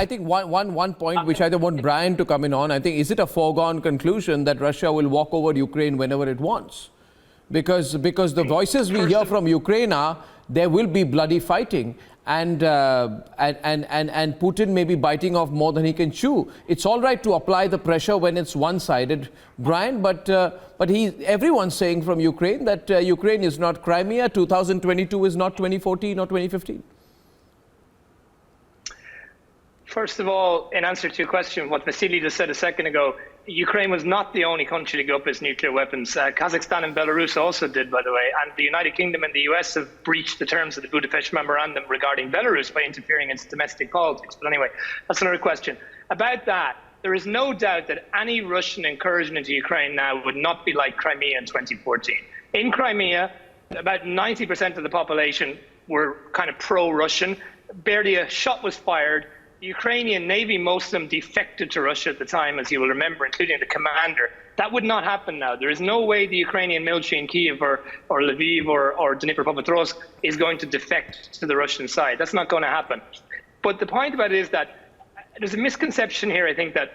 I think one point which I want Brian to come in on, I think, is it a foregone conclusion that Russia will walk over Ukraine whenever it wants? Because the voices we hear from Ukraine are there will be bloody fighting, and Putin may be biting off more than he can chew. It's all right to apply the pressure when it's one-sided, Brian, but everyone's saying from Ukraine that Ukraine is not Crimea, 2022 is not 2014 or 2015. First of all, in answer to your question, what Vasily just said a second ago, Ukraine was not the only country to give up its nuclear weapons. Kazakhstan and Belarus also did, by the way, and the United Kingdom and the US have breached the terms of the Budapest Memorandum regarding Belarus by interfering in its domestic politics. But anyway, that's another question. About that, there is no doubt that any Russian incursion into Ukraine now would not be like Crimea in 2014. In Crimea, about 90% of the population were kind of pro-Russian. Barely a shot was fired. The Ukrainian Navy, most of them defected to Russia at the time, as you will remember, including the commander. That would not happen now. There is no way the Ukrainian military in Kiev or Lviv or Dnipropetrovsk is going to defect to the Russian side. That's not going to happen. But the point about it is that there's a misconception here, I think, that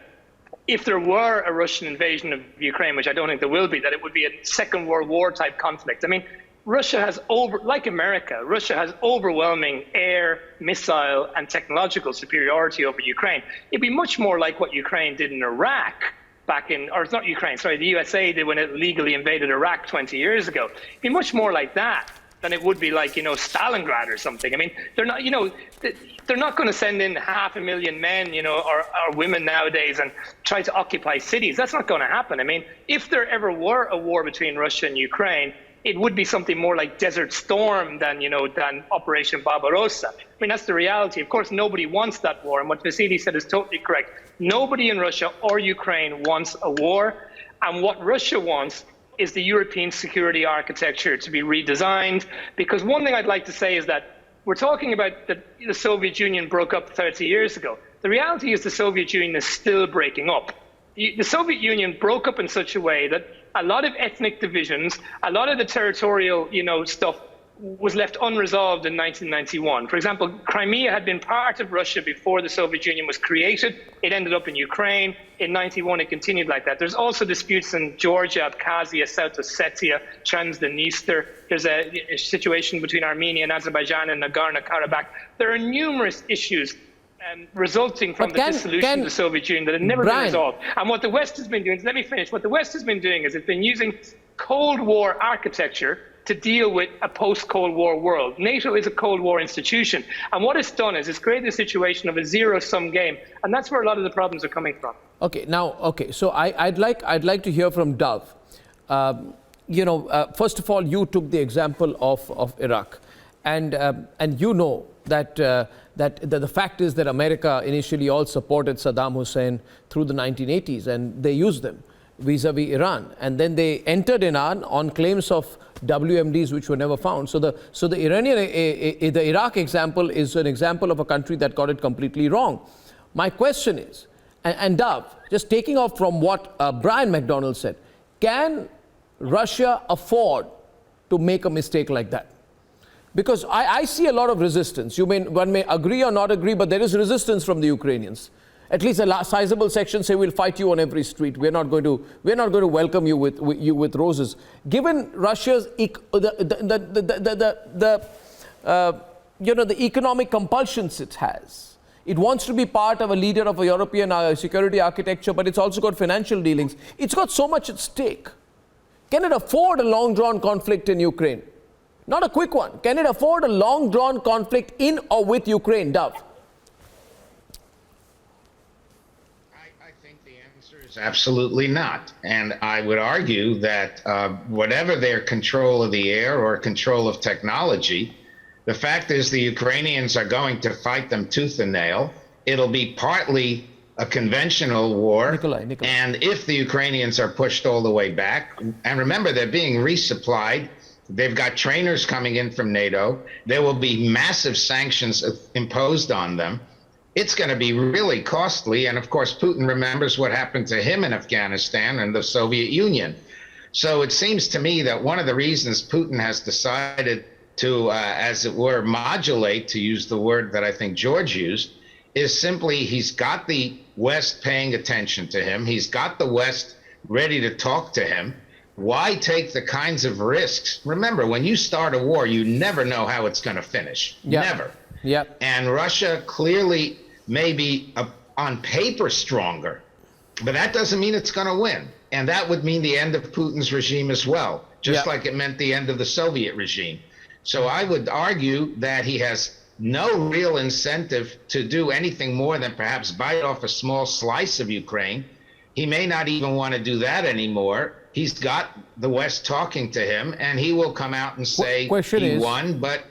if there were a Russian invasion of Ukraine, which I don't think there will be, that it would be a Second World War type conflict. I mean, Russia has like America, Russia has overwhelming air, missile and technological superiority over Ukraine. It'd be much more like what Ukraine did in Iraq back in, or it's not Ukraine, sorry, the USA did when it legally invaded Iraq 20 years ago. It'd be much more like that than it would be like, Stalingrad or something. I mean, they're not, they're not going to send in 500,000 men, or women nowadays and try to occupy cities. That's not going to happen. I mean, if there ever were a war between Russia and Ukraine, it would be something more like Desert Storm than Operation Barbarossa. I mean, that's the reality. Of course, nobody wants that war. And what Vasily said is totally correct. Nobody in Russia or Ukraine wants a war. And what Russia wants is the European security architecture to be redesigned. Because one thing I'd like to say is that we're talking about that the Soviet Union broke up 30 years ago. The reality is the Soviet Union is still breaking up. The Soviet Union broke up in such a way that a lot of ethnic divisions, a lot of the territorial, stuff was left unresolved in 1991. For example, Crimea had been part of Russia before the Soviet Union was created. It ended up in Ukraine. In 91, it continued like that. There's also disputes in Georgia, Abkhazia, South Ossetia, Transnistria. There's a situation between Armenia and Azerbaijan and Nagorno-Karabakh. There are numerous issues resulting from the dissolution of the Soviet Union that had never been resolved. And what the West has been doing, let me finish, what the West has been doing is it's been using Cold War architecture to deal with a post-Cold War world. NATO is a Cold War institution. And what it's done is it's created a situation of a zero-sum game. And that's where a lot of the problems are coming from. So I'd like to hear from Dov. First of all, you took the example of Iraq. And that the fact is that America initially all supported Saddam Hussein through the 1980s, and they used them vis-a-vis Iran. And then they entered Iran on claims of WMDs which were never found. So the Iraq example is an example of a country that got it completely wrong. My question is, and Dov, just taking off from what Brian McDonald said, can Russia afford to make a mistake like that? Because I see a lot of resistance. One may agree or not agree, but there is resistance from the Ukrainians. At least a sizable section say we'll fight you on every street. We're not going to welcome you with roses. Given Russia's the economic compulsions it has, it wants to be part of a leader of a European security architecture, but it's also got financial dealings. It's got so much at stake. Can it afford a long-drawn conflict in Ukraine? Not a quick one. Can it afford a long-drawn conflict in or with Ukraine, Dov? I think the answer is absolutely not. And I would argue that whatever their control of the air or control of technology, the fact is the Ukrainians are going to fight them tooth and nail. It'll be partly a conventional war. Nikolai. And if the Ukrainians are pushed all the way back, and remember, they're being resupplied. They've got trainers coming in from NATO. There will be massive sanctions imposed on them. It's going to be really costly. And of course, Putin remembers what happened to him in Afghanistan and the Soviet Union. So it seems to me that one of the reasons Putin has decided to, as it were, modulate, to use the word that I think George used, is simply he's got the West paying attention to him. He's got the West ready to talk to him. Why take the kinds of risks? Remember, when you start a war, you never know how it's going to finish. Yep. Never. Yep. And Russia clearly may be on paper stronger, but that doesn't mean it's going to win. And that would mean the end of Putin's regime as well, just like it meant the end of the Soviet regime. So I would argue that he has no real incentive to do anything more than perhaps bite off a small slice of Ukraine. He may not even want to do that anymore. He's got the West talking to him, and he will come out and say he won, but